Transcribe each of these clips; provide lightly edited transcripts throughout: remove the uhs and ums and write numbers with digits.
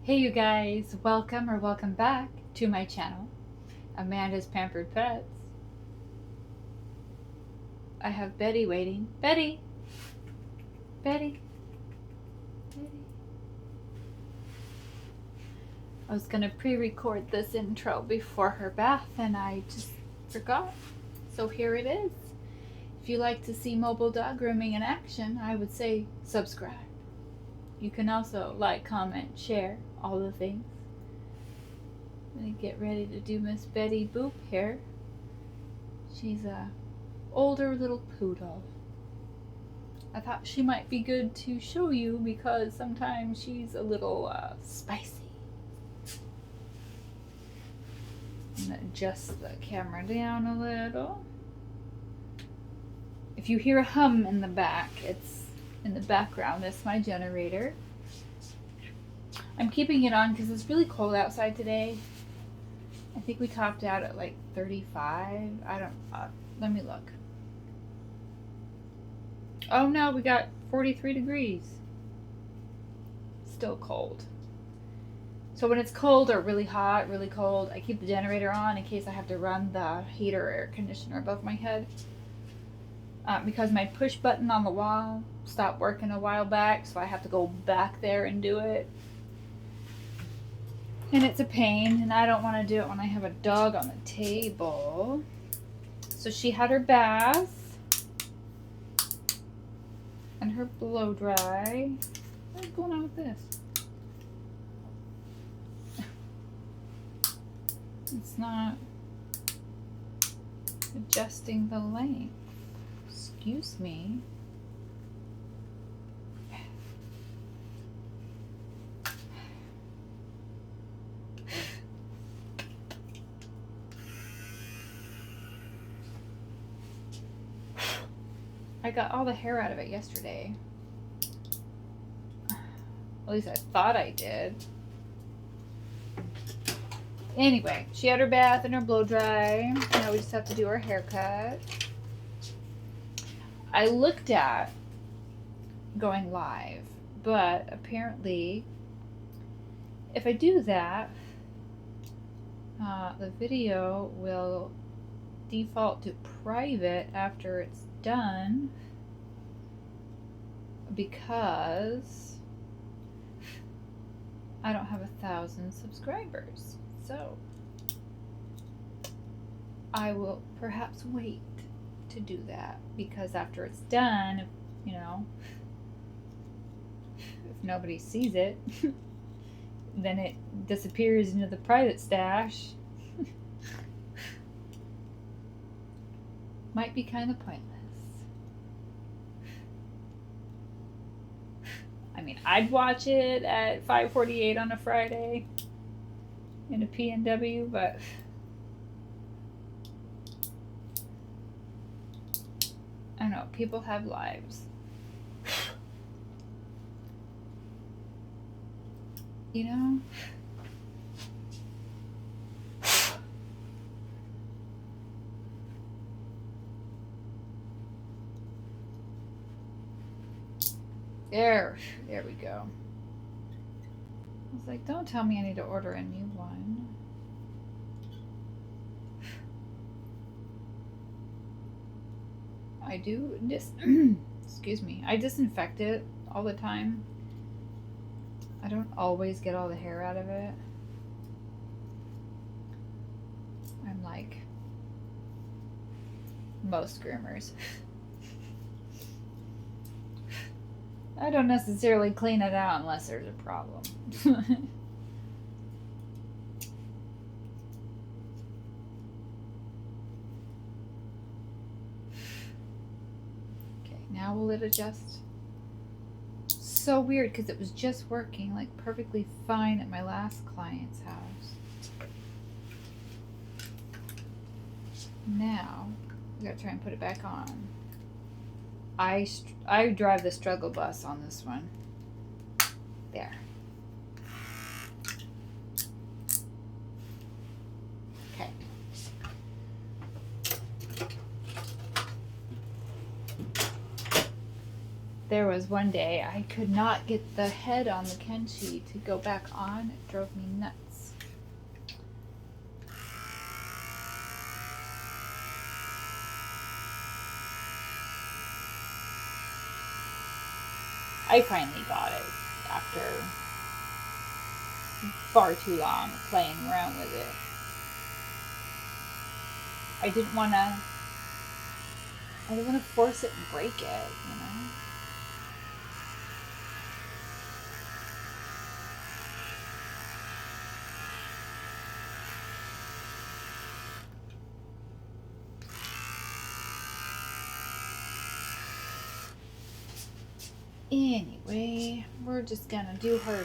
Hey you guys, welcome or welcome back to my channel, Amanda's Pampered Pets. I have Betty waiting. Betty! Betty! Betty! I was gonna pre-record this intro before her bath and I just forgot. So here it is. If you like to see mobile dog grooming in action, I would say subscribe. You can also like, comment, share, all the things. I'm gonna get ready to do Miss Betty Boop here. She's a older little poodle. I thought she might be good to show you because sometimes she's a little spicy. I'm gonna adjust the camera down a little. If you hear a hum in the back, it's in the background. That's my generator. I'm keeping it on because it's really cold outside today. I think we topped out at like 35. I don't, let me look. Oh no, we got 43 degrees. Still cold. So when it's cold or really hot, really cold, I keep the generator on in case I have to run the heater or air conditioner above my head. Because my push button on the wall stopped working a while back, so I have to go back there and do it. And it's a pain, and I don't want to do it when I have a dog on the table. So she had her bath and her blow dry. What's going on with this? It's not adjusting the length. Excuse me. I got all the hair out of it yesterday. At least I thought I did. Anyway, she had her bath and her blow dry. Now we just have to do her haircut. I looked at going live, but apparently if I do that, the video will default to private after it's done because I don't have 1,000 subscribers. So I will perhaps wait to do that because after it's done, you know, if nobody sees it, then it disappears into the private stash. Might be kind of pointless. I mean, I'd watch it at 5:48 on a Friday in a PNW, but I don't know, people have lives. You know? There we go. I was like, don't tell me I need to order a new one. I do excuse me. I disinfect it all the time. I don't always get all the hair out of it. I'm like most groomers. I don't necessarily clean it out unless there's a problem. Okay, now will it adjust? So weird because it was just working like perfectly fine at my last client's house. Now, we gotta try and put it back on. I drive the struggle bus on this one. There. Okay. There was one day I could not get the head on the Kenchii to go back on. It drove me nuts. I finally got it after far too long playing around with it. I didn't want to force it and break it, you know? Anyway, we're just gonna do her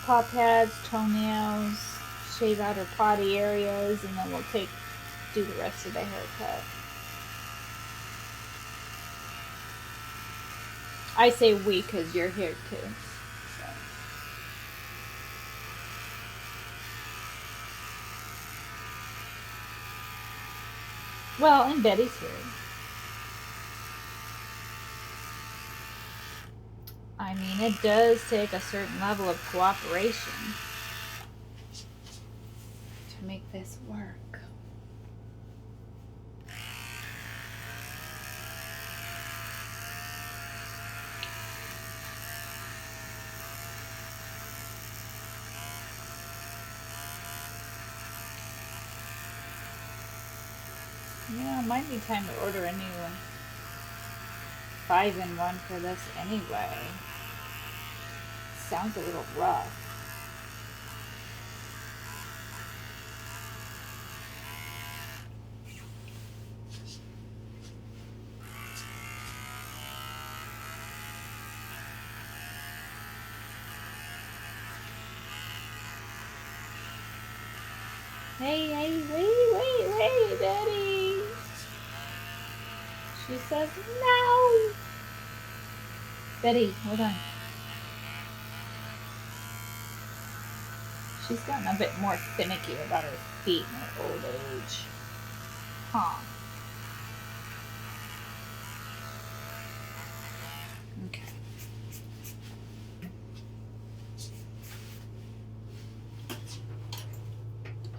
paw pads, toenails, shave out her potty areas, and then we'll do the rest of the haircut. I say we because you're here too. So. Well, and Betty's here. I mean, it does take a certain level of cooperation to make this work. Yeah, it might be time to order a new 5-in-1 for this anyway. Sounds a little rough. Hey, wait, Betty. She says no. Betty, hold on. She's gotten a bit more finicky about her feet in her old age. Huh. Okay.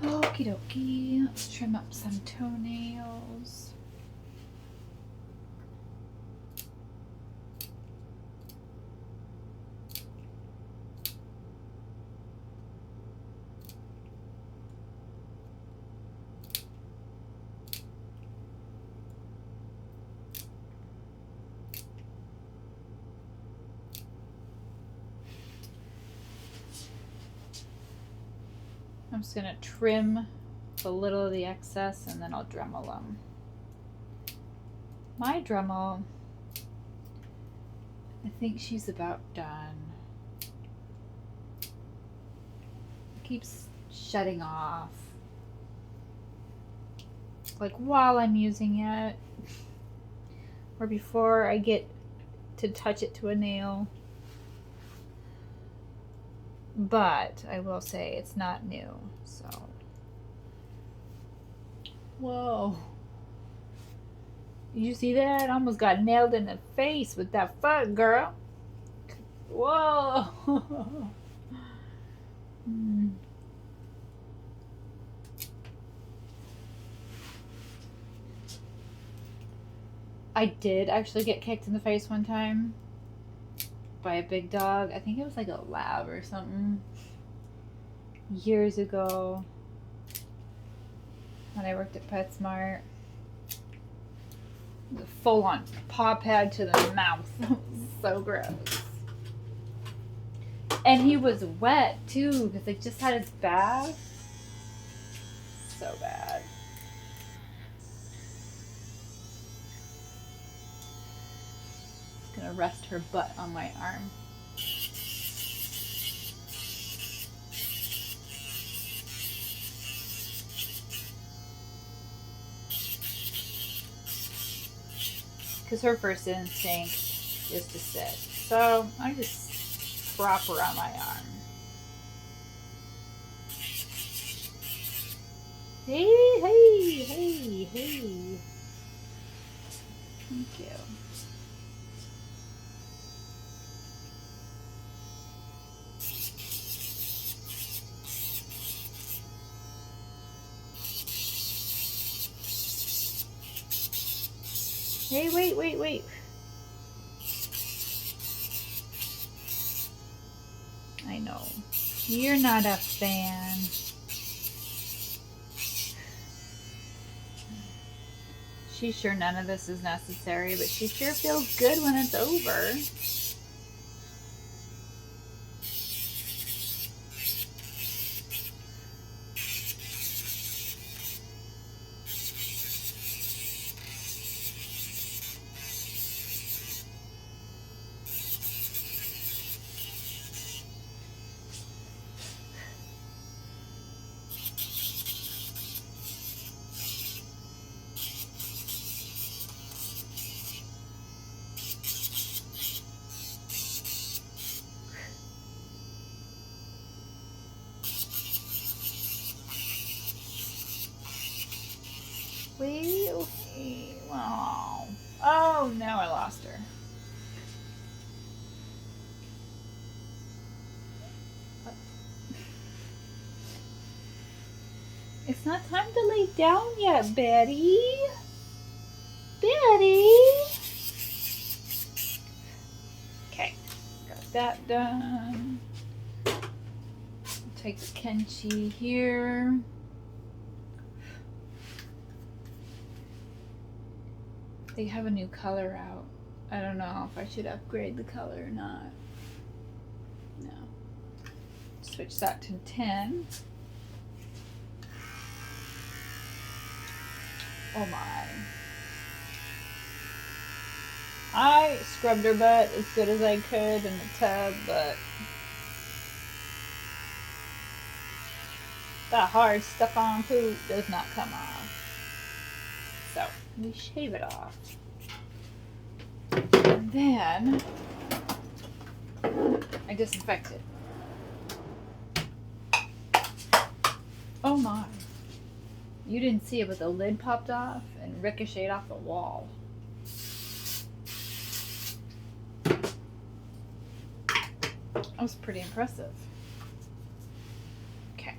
Okie dokie. Let's trim up some toenails. I'm just going to trim a little of the excess and then I'll Dremel them. My Dremel, I think she's about done. It keeps shutting off. Like while I'm using it, or before I get to touch it to a nail. But I will say it's not new, so. Whoa. You see that? I almost got nailed in the face with that foot, girl. Whoa. I did actually get kicked in the face one time by a big dog. I think it was like a lab or something. Years ago when I worked at PetSmart. The full-on paw pad to the mouth. So gross. And he was wet too because they just had his bath. So bad. Gonna rest her butt on my arm. Because her first instinct is to sit. So I just prop her on my arm. Hey. Thank you. Hey, wait. I know. You're not a fan. She's sure none of this is necessary, but she sure feels good when it's over. Wait, okay. Wow. Oh, now I lost her. It's not time to lay down yet, Betty. Betty. Okay, got that done. Take the Kenchii here. They have a new color out. I don't know if I should upgrade the color or not. No. Switch that to 10. Oh my. I scrubbed her butt as good as I could in the tub, but that hard stuck-on poop does not come off. So we shave it off. And then I disinfect it. Oh my. You didn't see it, but the lid popped off and ricocheted off the wall. That was pretty impressive. Okay.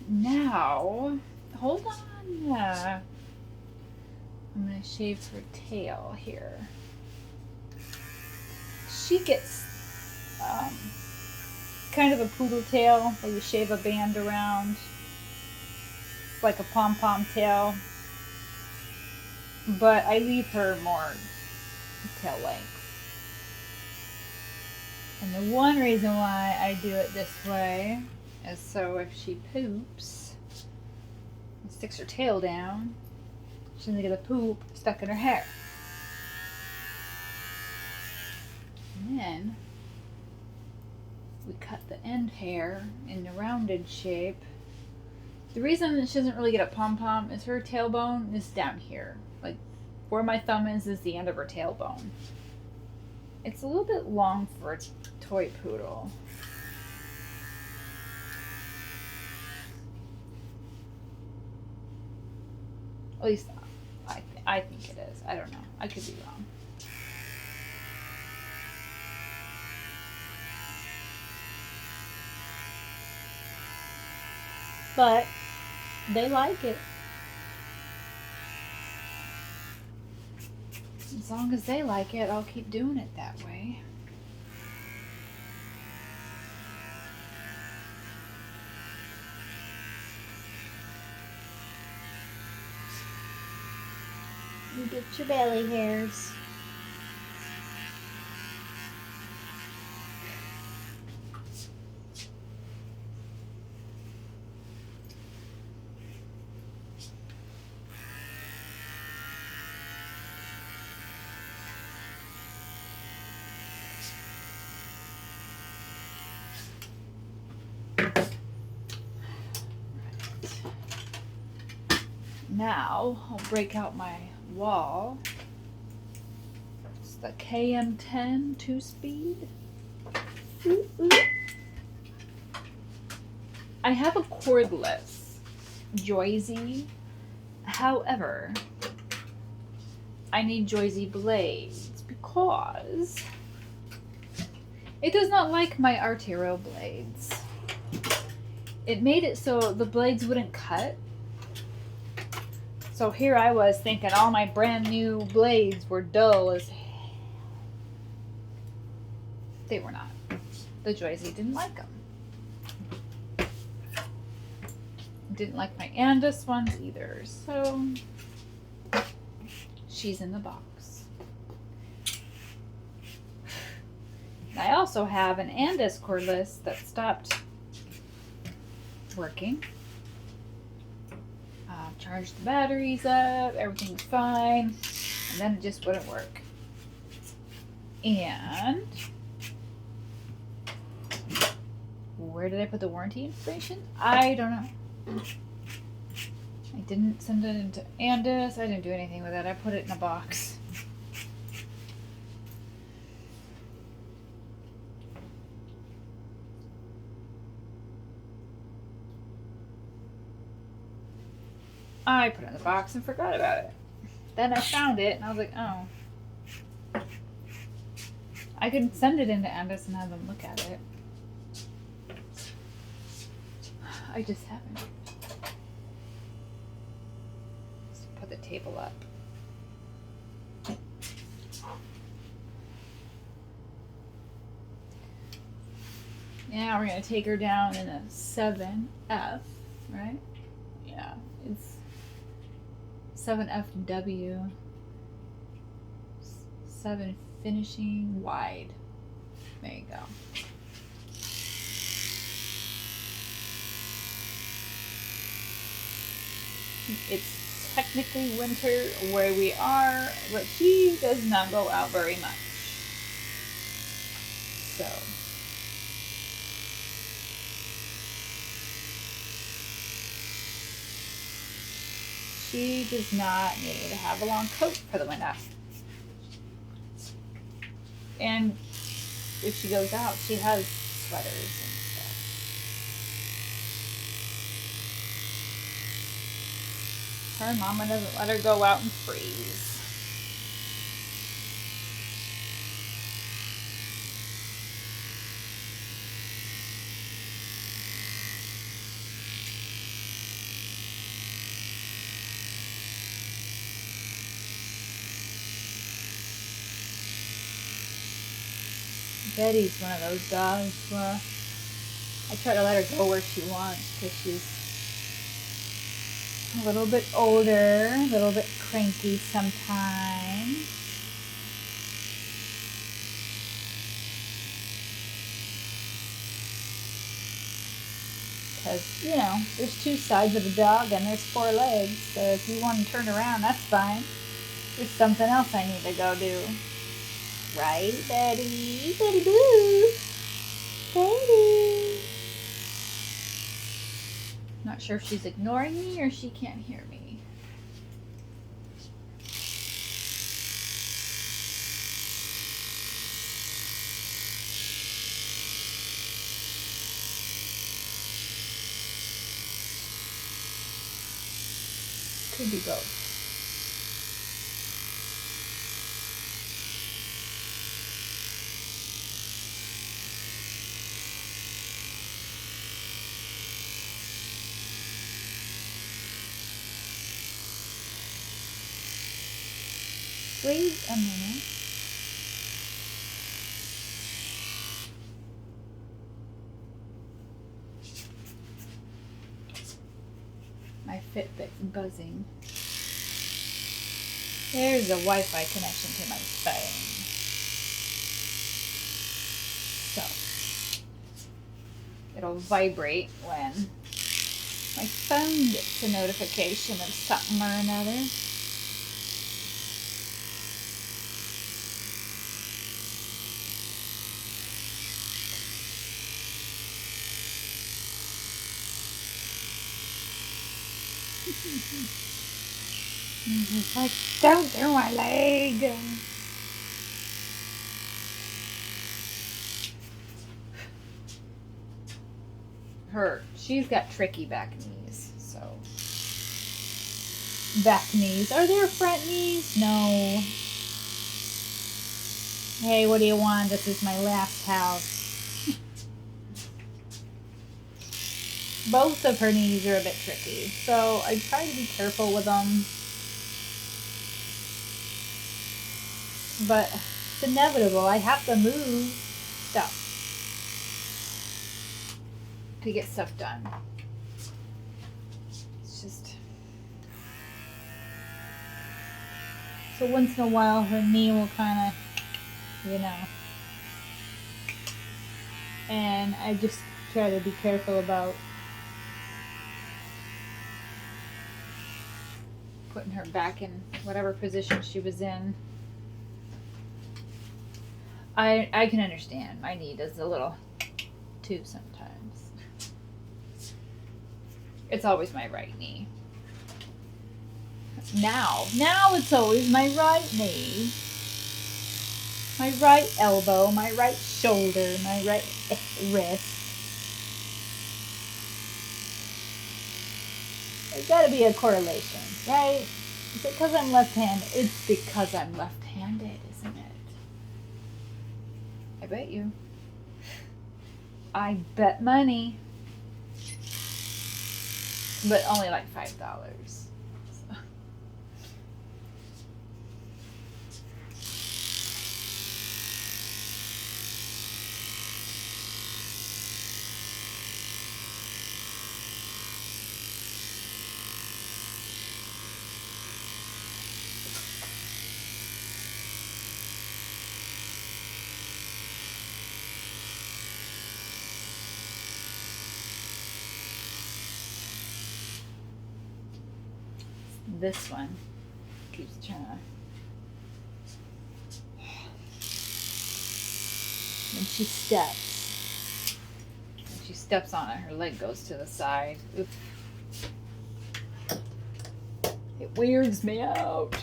Now, hold on. I'm going to shave her tail here. She gets kind of a poodle tail that you shave a band around. It's like a pom-pom tail. But I leave her more tail length. And the one reason why I do it this way is so if she poops and sticks her tail down, she doesn't get the poop stuck in her hair. And then we cut the end hair in the rounded shape. The reason that she doesn't really get a pom-pom is her tailbone is down here. Like where my thumb is the end of her tailbone. It's a little bit long for a toy poodle. At least I think it is. I don't know. I could be wrong. But they like it. As long as they like it, I'll keep doing it that way. You get your belly hairs. Now I'll break out my Wahl. It's the KM10 2-speed. I have a cordless Joyzy. However, I need Joyzy blades because it does not like my Artero blades. It made it so the blades wouldn't cut. So here I was thinking all my brand new blades were dull as hell. They were not. The Joyzy didn't like them. Didn't like my Andis ones either. So she's in the box. I also have an Andis cordless that stopped working. Charged the batteries up, everything was fine, and then it just wouldn't work. And where did I put the warranty information? I don't know. I didn't send it into Andis. I didn't do anything with it. I put it in a box. I put it in the box and forgot about it. Then I found it and I was like, oh. I could send it into Andis and have them look at it. I just haven't. Let's put the table up. Now we're going to take her down in a 7F, right? Yeah, it's 7FW, 7 finishing wide. There you go. It's technically winter where we are, but she does not go out very much. So she does not need to have a long coat for the winter. And if she goes out, she has sweaters and stuff. Her mama doesn't let her go out and freeze. Betty's one of those dogs where I try to let her go where she wants because she's a little bit older, a little bit cranky sometimes. Because, you know, there's two sides of a dog and there's 4 legs, so if you want to turn around, that's fine. There's something else I need to go do. Right, Betty? Betty Boo! Betty! Not sure if she's ignoring me or she can't hear me. Could be both. Wait a minute. My Fitbit's buzzing. There's a Wi-Fi connection to my phone. So, it'll vibrate when my phone gets a notification of something or another. It's like, don't do my leg. She's got tricky back knees, so. Back knees. Are there front knees? No. Hey, what do you want? This is my last house. Both of her knees are a bit tricky, so I try to be careful with them. but it's inevitable. I have to move stuff to get stuff done. It's just... So once in a while her knee will kind of, you know. And I just try to be careful about putting her back in whatever position she was in. I can understand. My knee does a little too sometimes. It's always my right knee. Now it's always my right knee. My right elbow, my right shoulder, my right wrist. There's got to be a correlation, right? Is it because I'm left-handed? It's because I'm left-handed, isn't it? I bet you. I bet money. But only like $5. So. This one keeps trying to... When she steps on it, her leg goes to the side. Oof. It weirds me out.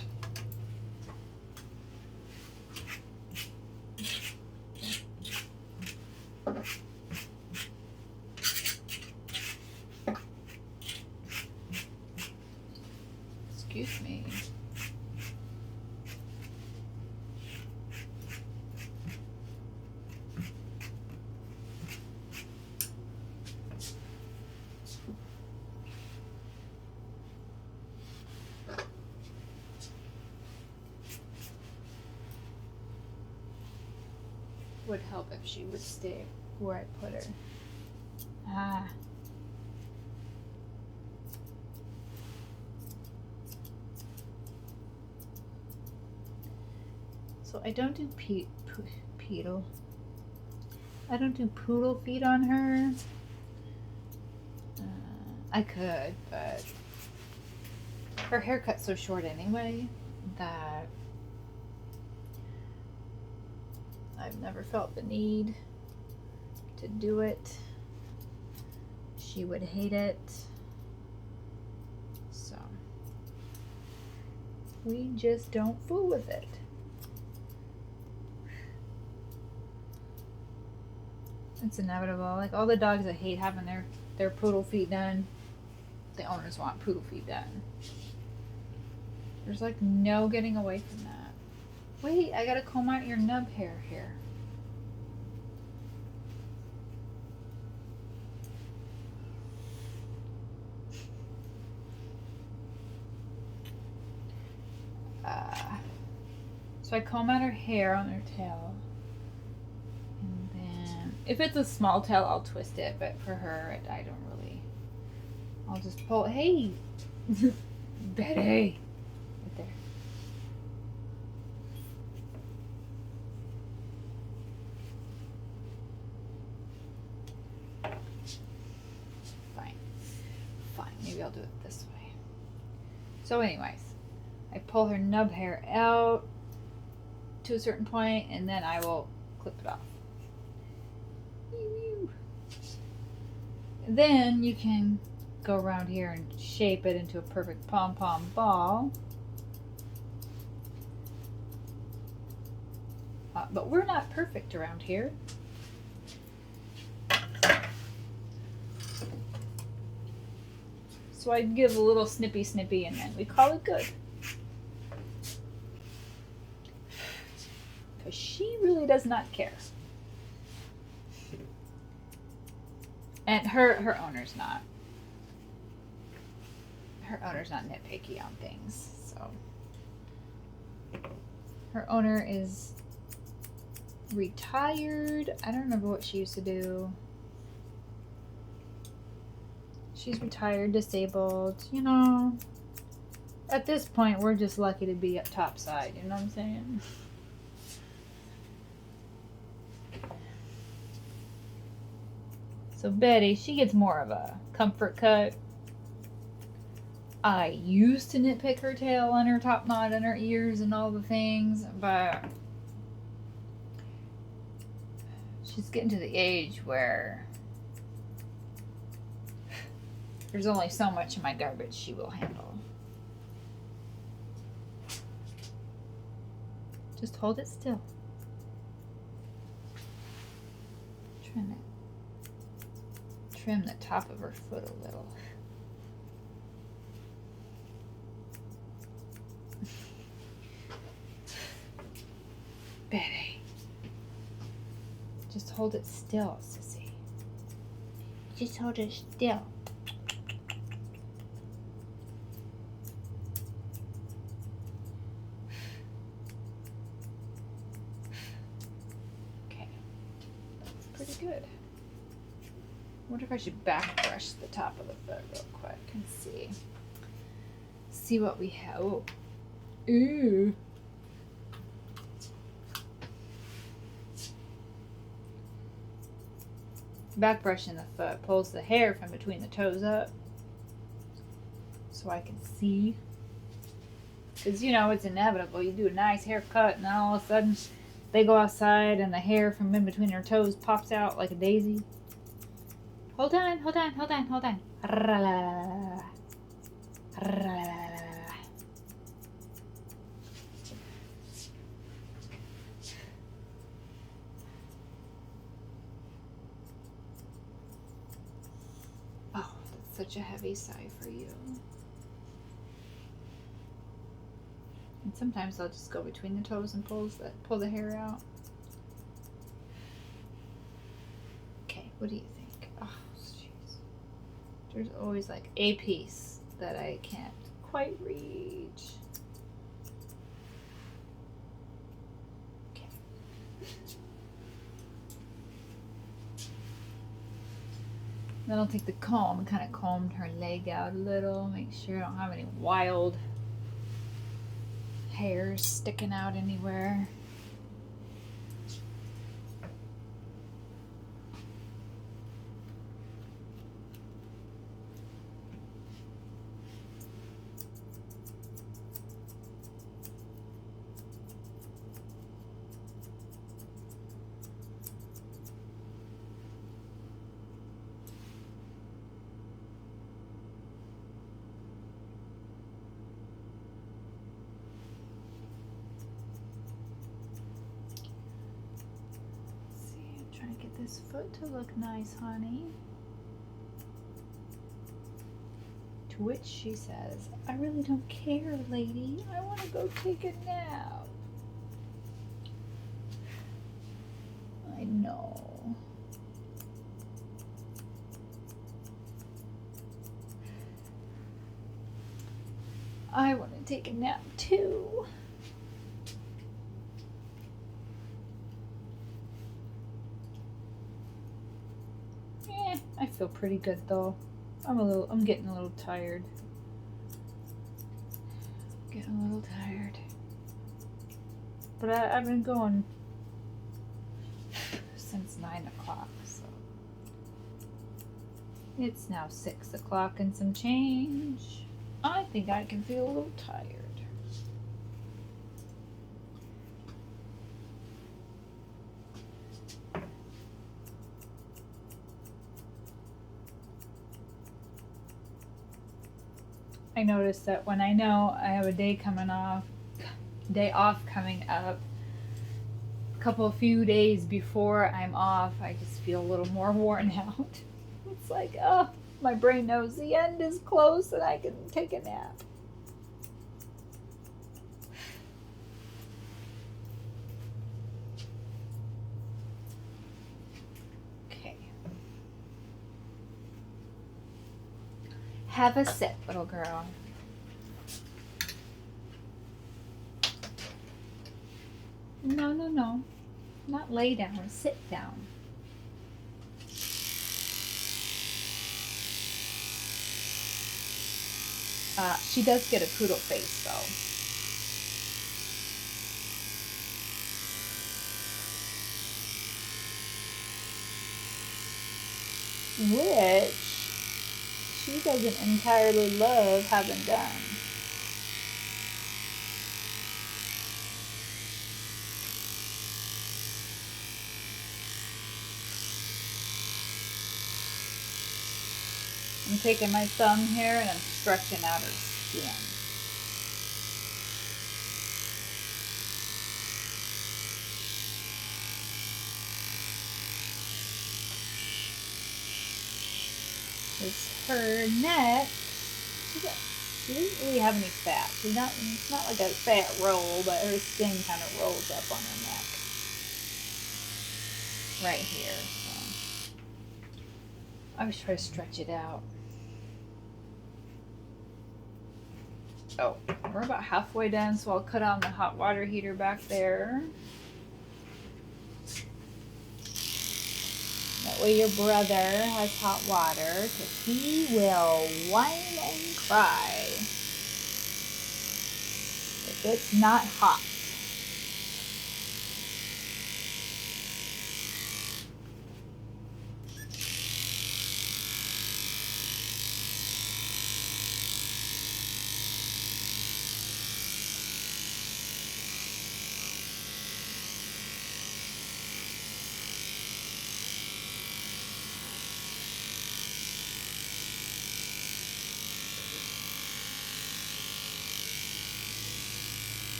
Excuse me. Would help if she would stay where I put her. Ah. So I don't do pedal. I don't do poodle feet on her. I could, but her haircut's so short anyway that I've never felt the need to do it. She would hate it. So we just don't fool with it. It's inevitable. Like all the dogs that hate having their poodle feet done, the owners want poodle feet done. There's like no getting away from that. Wait, I gotta comb out your nub hair here. So I comb out her hair on her tail. And then, if it's a small tail, I'll twist it. But for her, I don't really. I'll just pull. Hey! Betty! Right there. Fine. Maybe I'll do it this way. So anyways, I pull her nub hair out to a certain point, and then I will clip it off. Then you can go around here and shape it into a perfect pom-pom ball. But we're not perfect around here. So I'd give a little snippy and then we call it good. Because she really does not care. And her owner's not. Her owner's not nitpicky on things, so. Her owner is retired. I don't remember what she used to do. She's retired, disabled, you know. At this point, we're just lucky to be up topside, you know what I'm saying? So Betty, she gets more of a comfort cut. I used to nitpick her tail and her top knot and her ears and all the things, but she's getting to the age where there's only so much of my garbage she will handle. Just hold it still. Trim the top of her foot a little. Betty. Just hold it still, sissy. Just hold it still. Okay. That's pretty good. I wonder if I should back brush the top of the foot real quick and see what we have. Oh. Ooh. Back brushing the foot pulls the hair from between the toes up so I can see. Because, you know, it's inevitable. You do a nice haircut and then all of a sudden they go outside and the hair from in between their toes pops out like a daisy. Hold on, hold on, hold on, hold on. Oh, that's such a heavy sigh for you. And sometimes I'll just go between the toes and pull the hair out. Okay, what do you think? Oh, jeez. There's always like a piece that I can't quite reach. Okay. Then I'll take the comb and kind of comb her leg out a little, make sure I don't have any wild hairs sticking out anywhere. This foot to look nice, honey. To which she says, I really don't care, lady. I want to go take a nap. I know. I want to take a nap too. I feel pretty good though. I'm getting a little tired. Getting a little tired. But I've been going since 9 o'clock, so it's now 6 o'clock and some change. I think I can feel a little tired. I noticed that when I know I have a day off coming up, a few days before I'm off, I just feel a little more worn out. It's like, oh, my brain knows the end is close and I can take a nap. Okay. Have a sip, little girl. No, no, no. Not lay down. Sit down. She does get a poodle face, though. Which she doesn't entirely love having done. I'm taking my thumb here and I'm stretching out her skin. It's her neck. She doesn't really have any fat. It's not like a fat roll, but her skin kind of rolls up on her neck. Right here. So. I always try to stretch it out. Oh, we're about halfway done, so I'll cut on the hot water heater back there. That way your brother has hot water, because he will whine and cry if it's not hot.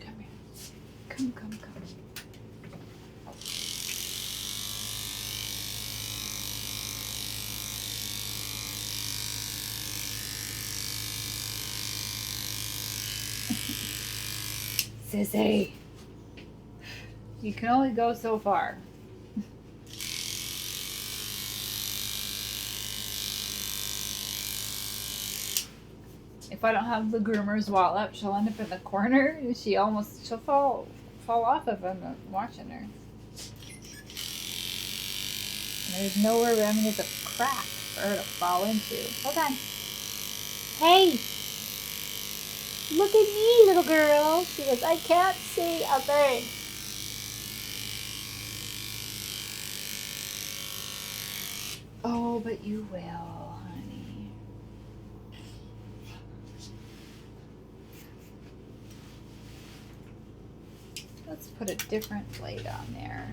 Come. Sissy, you can only go so far. If I don't have the groomer's wall up, she'll end up in the corner. She'll fall off if I'm watching her. And there's nowhere, it's a crack for her to fall into. Hold on. Hey! Look at me, little girl. She goes, I can't see a thing. Oh, but you will, honey. Let's put a different blade on there.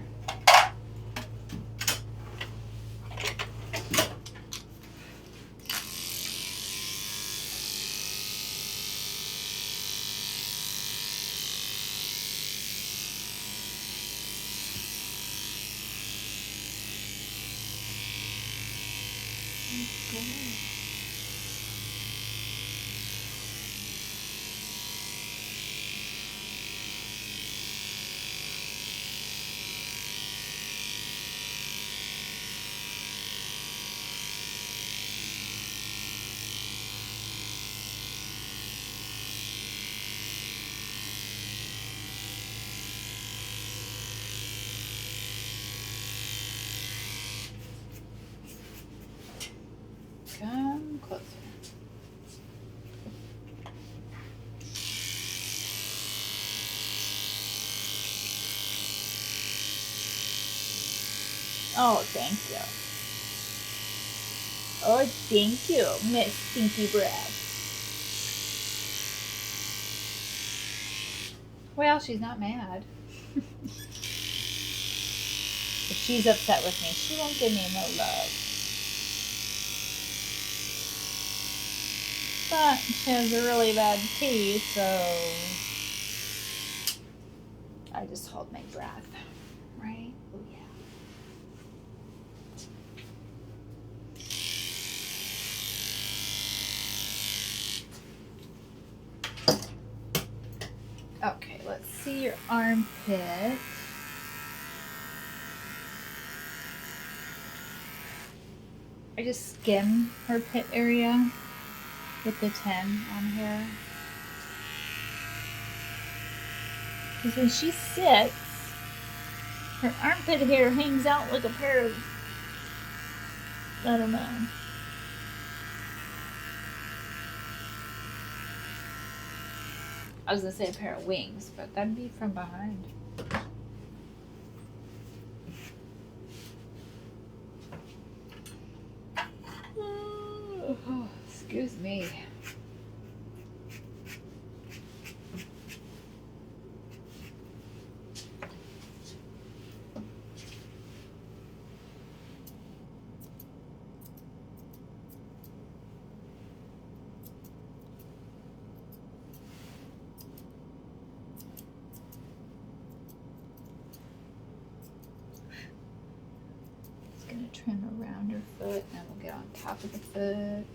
Come closer. Oh, thank you. Oh, thank you, Miss Stinky Breath. Well, she's not mad. If she's upset with me, she won't give me no love. But she has a really bad teeth, so I just hold my breath, right? Oh, yeah. Okay, let's see your armpit. I just skim her pit area with the 10 on here. Because when she sits, her armpit hair hangs out like a pair of, I don't know. I was gonna say a pair of wings, but that'd be from behind. Oh, excuse me. Trim around her foot, and we'll get on top of the foot.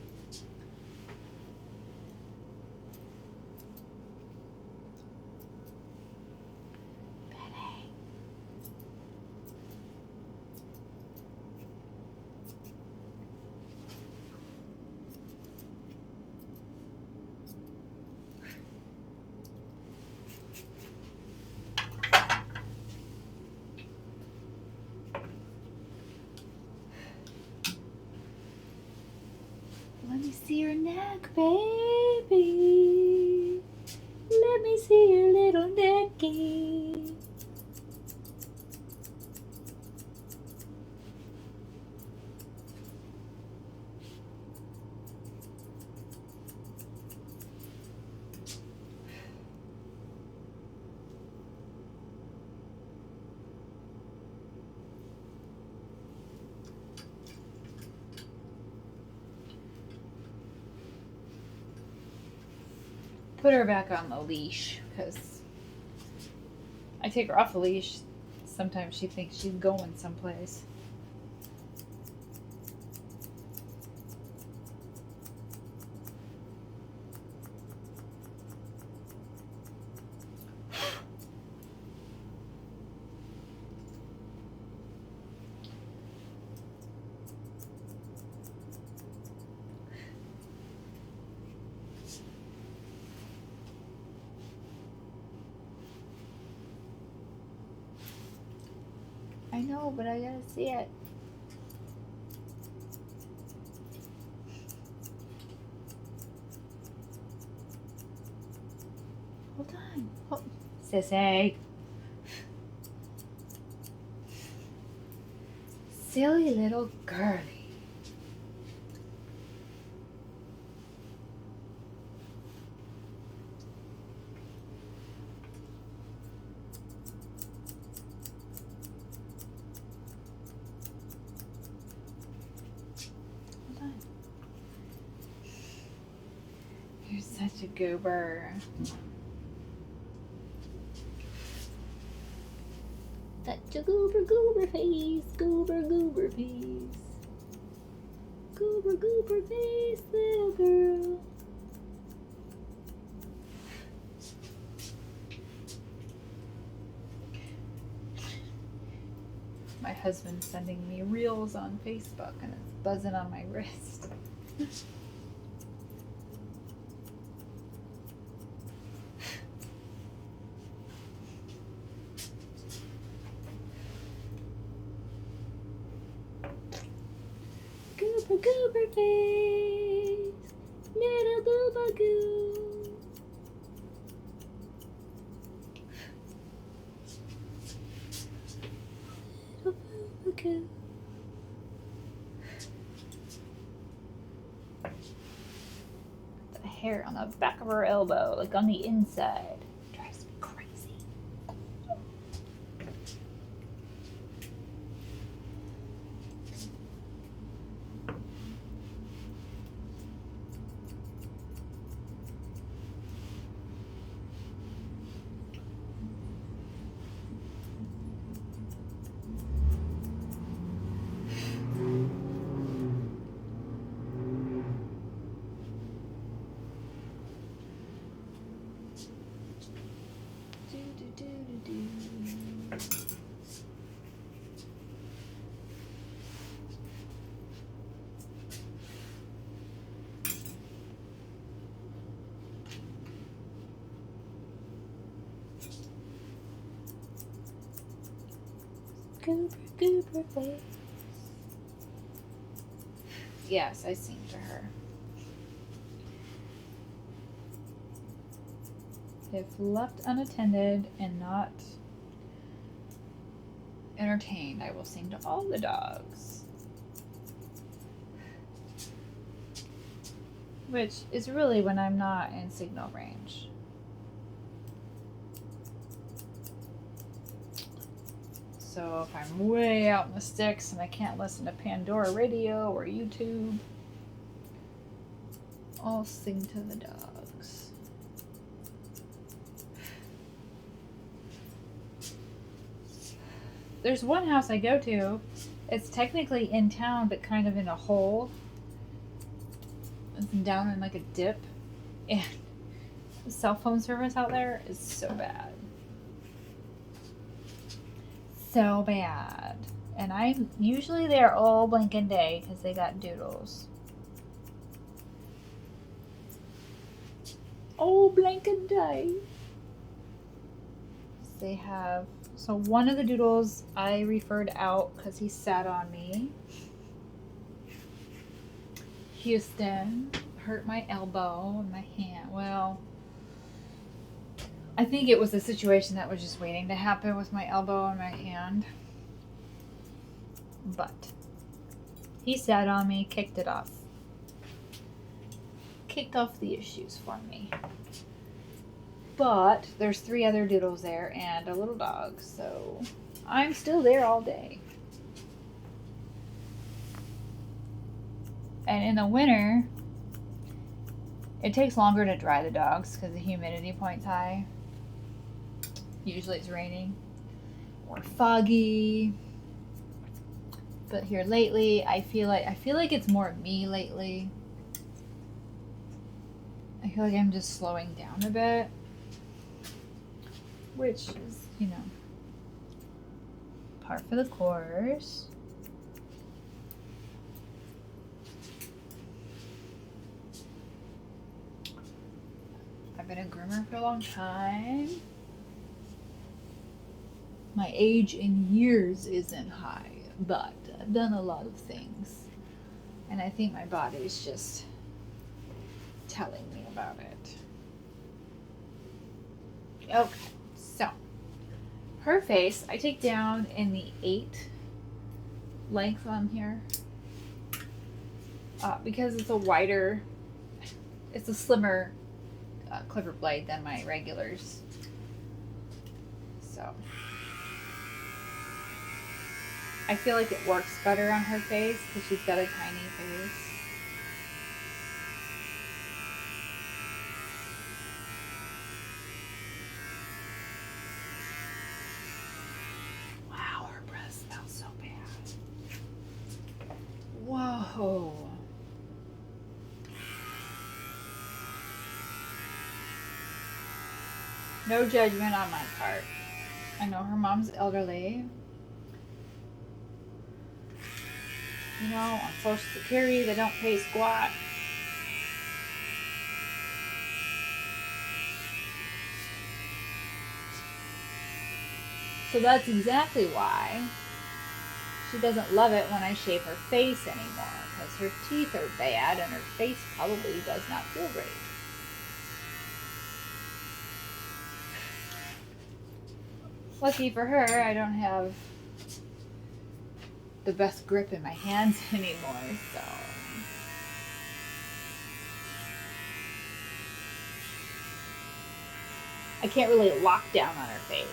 Let me see your neck, baby. Let me see your little necky. Put her back on the leash, because I take her off the leash. Sometimes she thinks she's going someplace. I know, but I gotta see it. Hold on. Oh, sissy. Silly little girlie. You're such a goober. Such a goober face, goober face. Goober face, little girl. My husband's sending me reels on Facebook and it's buzzing on my wrist. Goober face, little booba goo. Little booba goo. The hair on the back of her elbow, like on the inside. Drives me crazy. Cooper, Cooper face. Yes, I sing to her. If left unattended and not entertained, I will sing to all the dogs. Which is really when I'm not in signal range. So if I'm way out in the sticks and I can't listen to Pandora Radio or YouTube, I'll sing to the dogs. There's one house I go to. It's technically in town, but kind of in a hole. It's down in like a dip. And the cell phone service out there is so bad. So bad. And I'm usually there all blinking day because they got doodles. All blinking day. They have, so one of the doodles I referred out because he sat on me. Houston hurt my elbow and my hand. Well, I think it was a situation that was just waiting to happen with my elbow and my hand. But he sat on me, kicked it off. Kicked off the issues for me. But there's 3 other doodles there and a little dog, so I'm still there all day. And in the winter, it takes longer to dry the dogs because the humidity point's high. Usually it's raining or foggy. But here lately, I feel like it's more me lately. I feel like I'm just slowing down a bit, which is, you know, par for the course. I've been a groomer for a long time. My age in years isn't high, but I've done a lot of things. And I think my body's just telling me about it. Okay, so her face, I take down in the 8 length on here. Because it's a wider, it's a slimmer clipper blade than my regulars. So I feel like it works better on her face because she's got a tiny face. Wow, her breath smells so bad. Whoa. No judgment on my part. I know her mom's elderly. You know, on Social Security, they don't pay squat. So that's exactly why she doesn't love it when I shave her face anymore, because her teeth are bad and her face probably does not feel great. Lucky for her, I don't have the best grip in my hands anymore, so. I can't really lock down on her face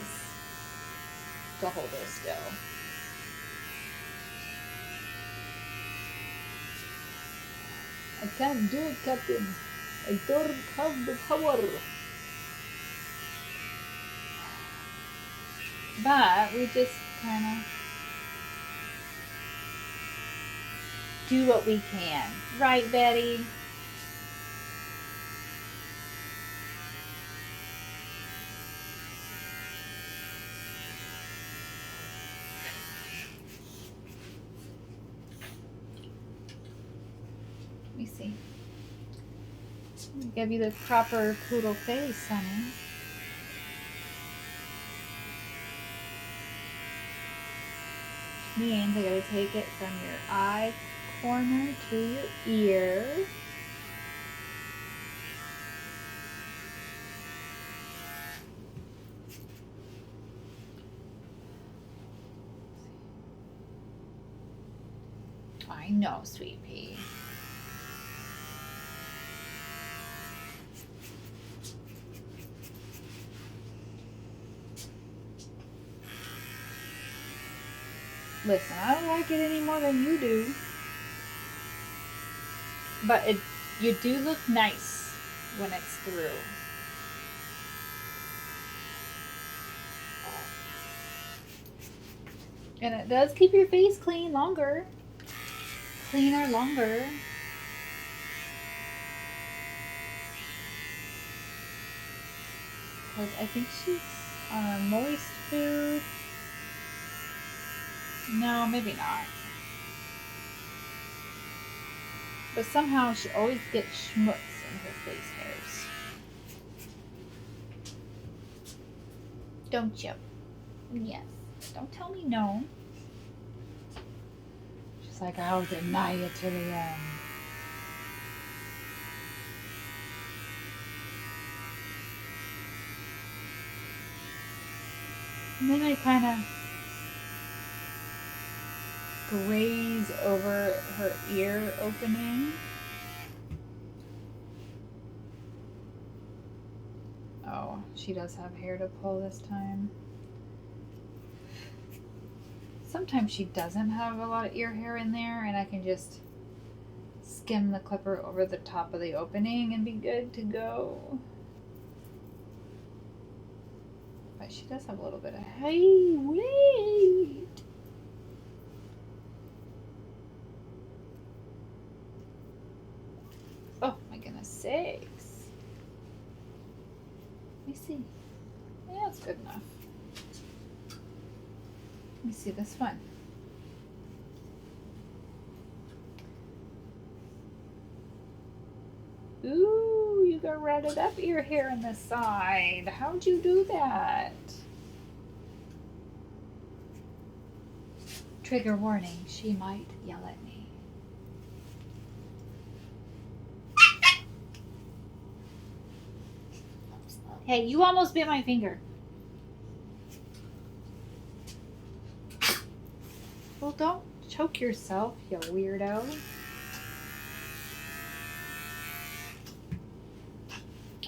to hold her still. I can't do it, Captain. I don't have the power. But we just kind of do what we can. Right, Betty? Let me see. Let me give you the proper poodle face, honey. Means I gotta take it from your eye corner to your ear. I know, sweet pea. Listen, I don't like it any more than you do. But you do look nice when it's through. And it does keep your face clean longer. Cleaner longer. Because I think she's on a moist food. No, maybe not. But somehow she always gets schmutz in her face hairs. Don't you? Yes. Don't tell me no. She's like, I'll deny it to the end. And then I kind of graze over her ear opening. Oh, she does have hair to pull this time. Sometimes she doesn't have a lot of ear hair in there, and I can just skim the clipper over the top of the opening and be good to go. But she does have a little bit of, hey, wait! Oh, my goodness sakes. Let me see. Yeah, that's good enough. Let me see this one. Ooh, you got ratted up ear hair on this side. How'd you do that? Trigger warning, she might yell at me. Hey, you almost bit my finger. Well, don't choke yourself, you weirdo.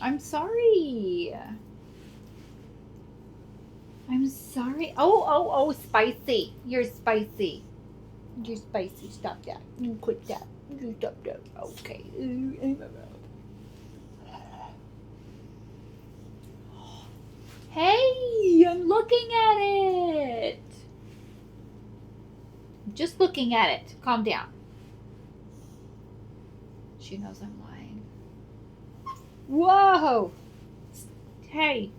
I'm sorry. I'm sorry. Oh, spicy. You're spicy. You're spicy. Stop that. You quit that. You stop that. Okay. Hey, I'm looking at it. Just looking at it. Calm down. She knows I'm lying. Whoa! Hey.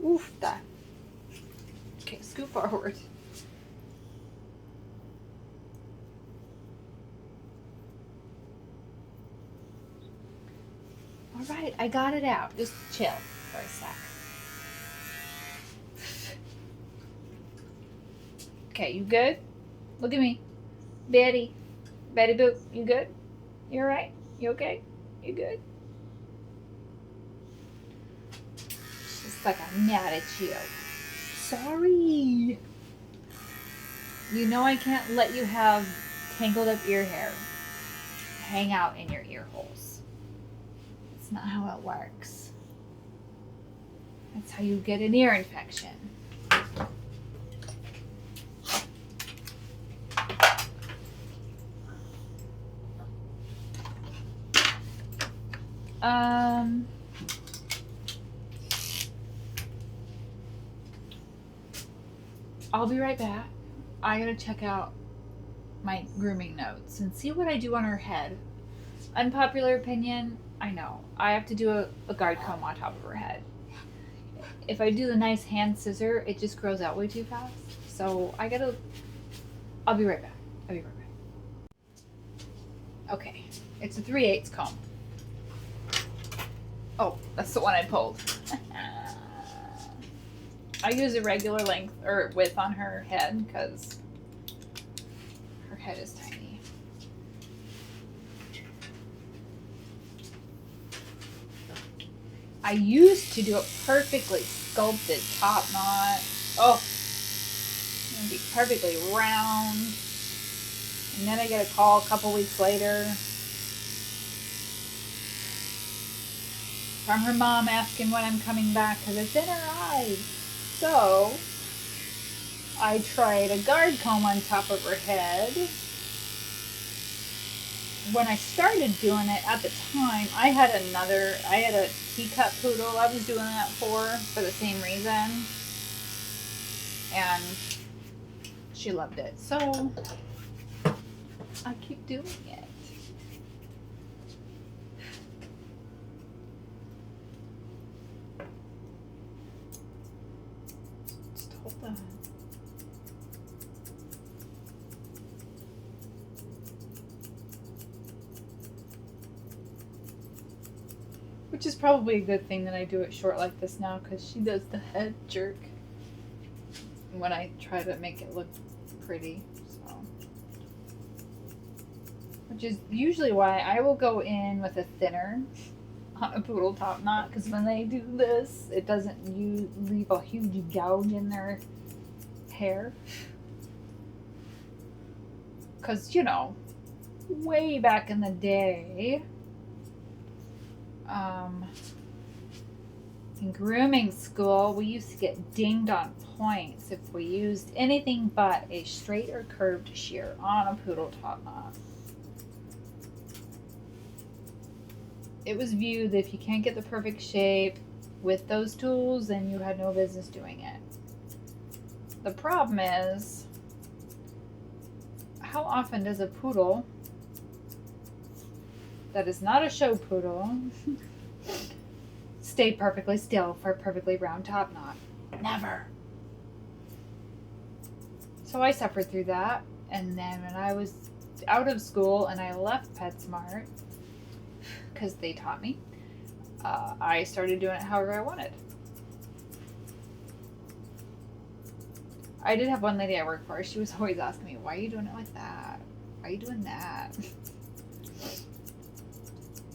Oof, that. Okay, scoot forward. All right, I got it out. Just chill for a sec. Okay, you good? Look at me. Betty. Betty Boop, you good? You alright? You okay? You good? She's like, I'm mad at you. Sorry. You know I can't let you have tangled up ear hair hang out in your ear holes. That's not how it works. That's how you get an ear infection. I'll be right back. I gotta check out my grooming notes and see what I do on her head. Unpopular opinion, I know. I have to do a guard comb on top of her head. If I do the nice hand scissor, it just grows out way too fast. So I'll be right back. I'll be right back. Okay, it's a 3/8 comb. Oh, that's the one I pulled. I use a regular length or width on her head because her head is tiny. I used to do a perfectly sculpted top knot. Oh, it's gonna be perfectly round. And then I get a call a couple weeks later from her mom asking when I'm coming back because it's in her eyes. So I tried a guard comb on top of her head. When I started doing it at the time, I had a teacup poodle I was doing that for the same reason. And she loved it. So I keep doing it. Just hold on. Which is probably a good thing that I do it short like this now because she does the head jerk when I try to make it look pretty. So, which is usually why I will go in with a thinner on a poodle top knot because when they do this, it doesn't leave a huge gouge in their hair. Because, you know, way back in the day, in grooming school, we used to get dinged on points if we used anything but a straight or curved shear on a poodle top knot. It was viewed that if you can't get the perfect shape with those tools, then you had no business doing it. The problem is, how often does a poodle that is not a show poodle stay perfectly still for a perfectly round top knot? Never. So I suffered through that, and then when I was out of school and I left PetSmart because they taught me, I started doing it however I wanted. I did have one lady I worked for. She was always asking me, why are you doing it like that? Why are you doing that?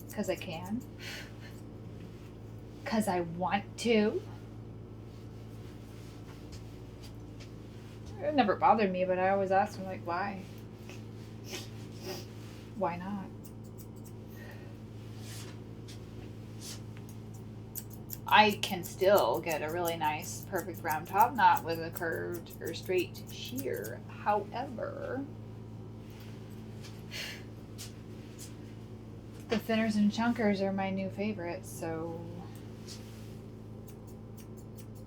Because I can. Because I want to. It never bothered me, but I always asked them, like, why? Why not? I can still get a really nice, perfect round top knot with a curved or straight shear. However, the thinners and chunkers are my new favorites, so.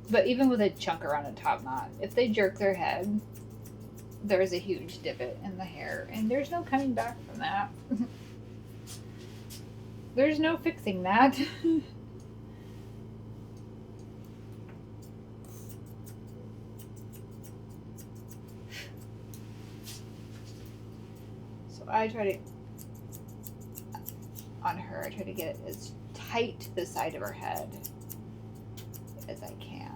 But even with a chunker on a top knot, if they jerk their head, there's a huge divot in the hair, and there's no coming back from that. There's no fixing that. So I try to, on her, I try to get it as tight to the side of her head as I can.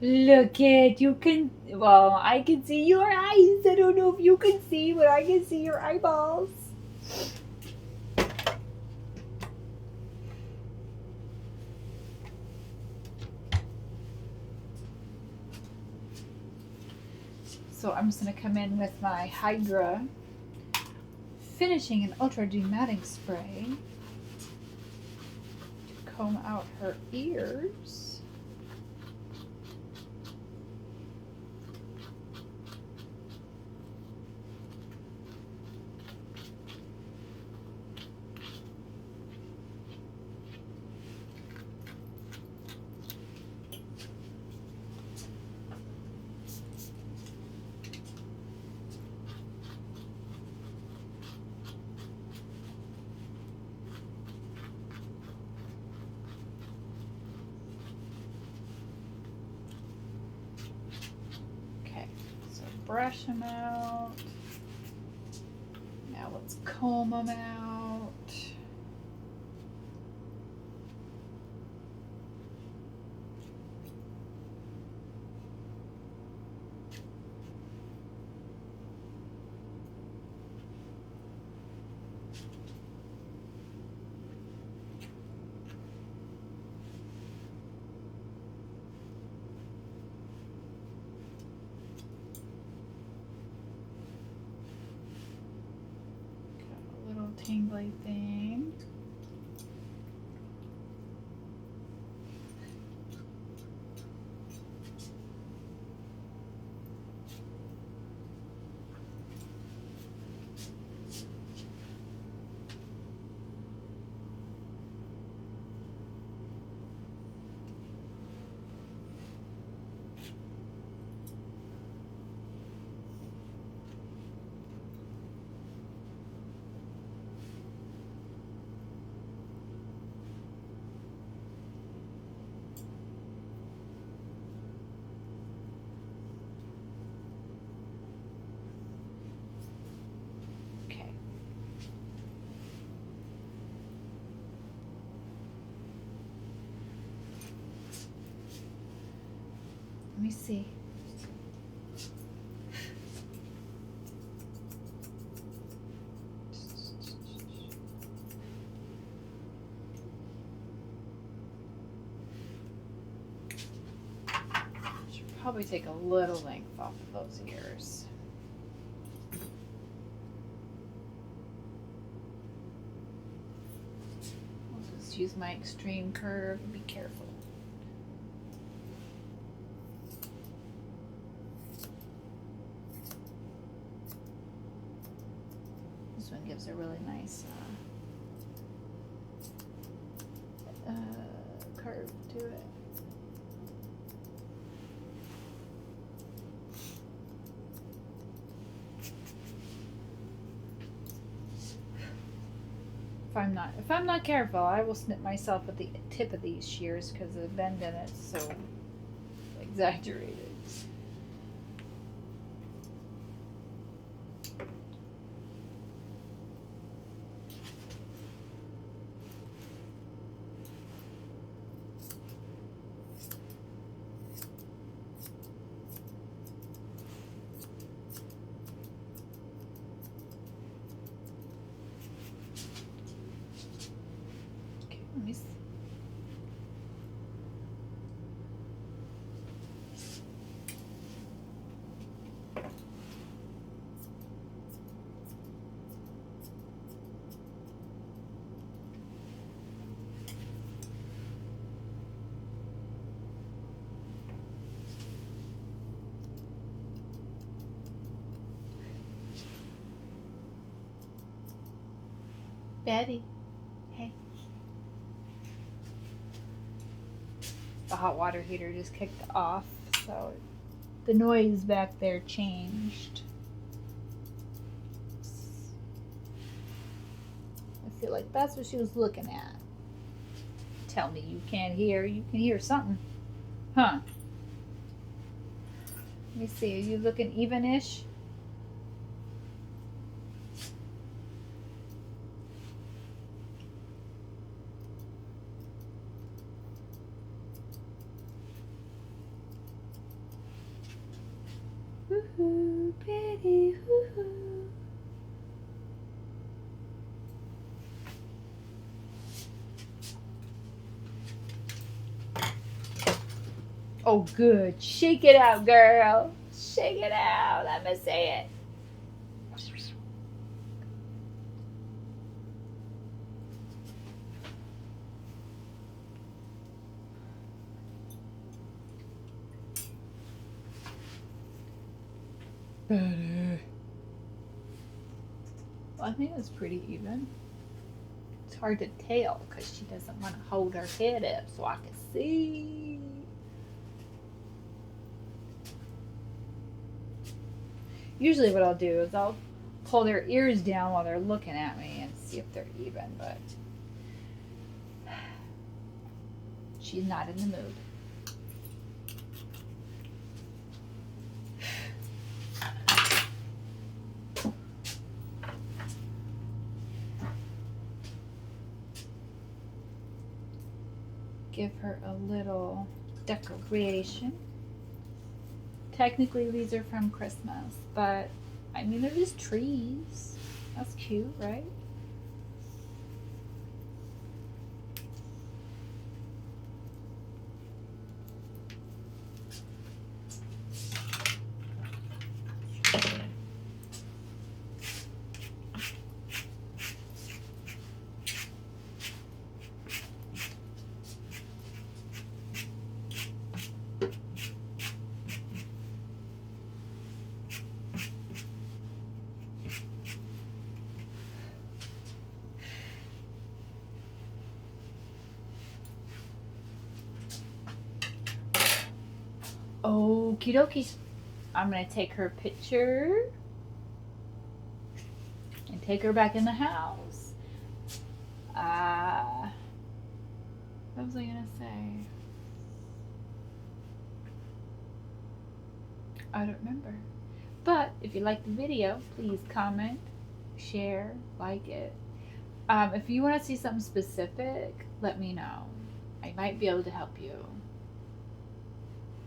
Look it, you can, well, I can see your eyes. I don't know if you can see, but I can see your eyeballs. So I'm just going to come in with my Hydra finishing and ultra dematting spray to comb out her ears. Brush them out. Now let's comb them out. plaything. Let me see. Should probably take a little length off of those ears. I'll just use my extreme curve and be careful. This one gives a really nice curve to it. If I'm not careful, I will snip myself with the tip of these shears because the bend in it's so exaggerated. Let me see. Betty, hey. The hot water heater just kicked off, so the noise back there changed. I feel like that's what she was looking at. Tell me you can't hear. You can hear something. Huh? Let me see. Are you looking even-ish? Woohoo, pretty, woohoo. Oh, good. Shake it out, girl. Shake it out. Let me say it. Better. Well, I think it's pretty even. It's hard to tell because she doesn't want to hold her head up so I can see. Usually what I'll do is I'll pull their ears down while they're looking at me and see if they're even, but she's not in the mood. Give her a little decoration. Technically these are from Christmas, but I mean they're just trees. That's cute, right? Okie dokie. I'm going to take her picture and take her back in the house. What was I going to say? I don't remember. But if you like the video, please comment, share, like it. If you want to see something specific, let me know. I might be able to help you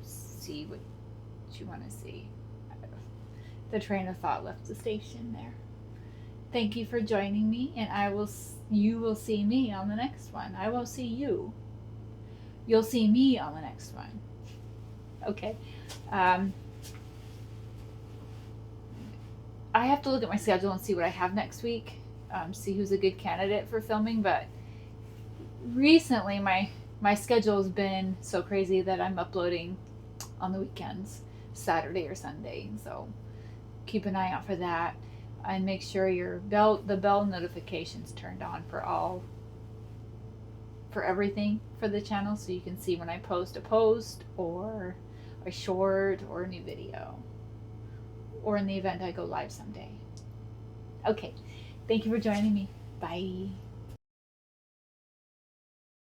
see what you want to see. The train of thought left the station there. Thank you for joining me, and you will see me on the next one. I will see you. You'll see me on the next one. Okay. I have to look at my schedule and see what I have next week. See who's a good candidate for filming, but recently my schedule has been so crazy that I'm uploading on the weekends, Saturday or Sunday. So keep an eye out for that, and make sure the bell notifications turned on for everything for the channel, so you can see when I post a post or a short or a new video, or in the event I go live someday. Okay, thank you for joining me. Bye.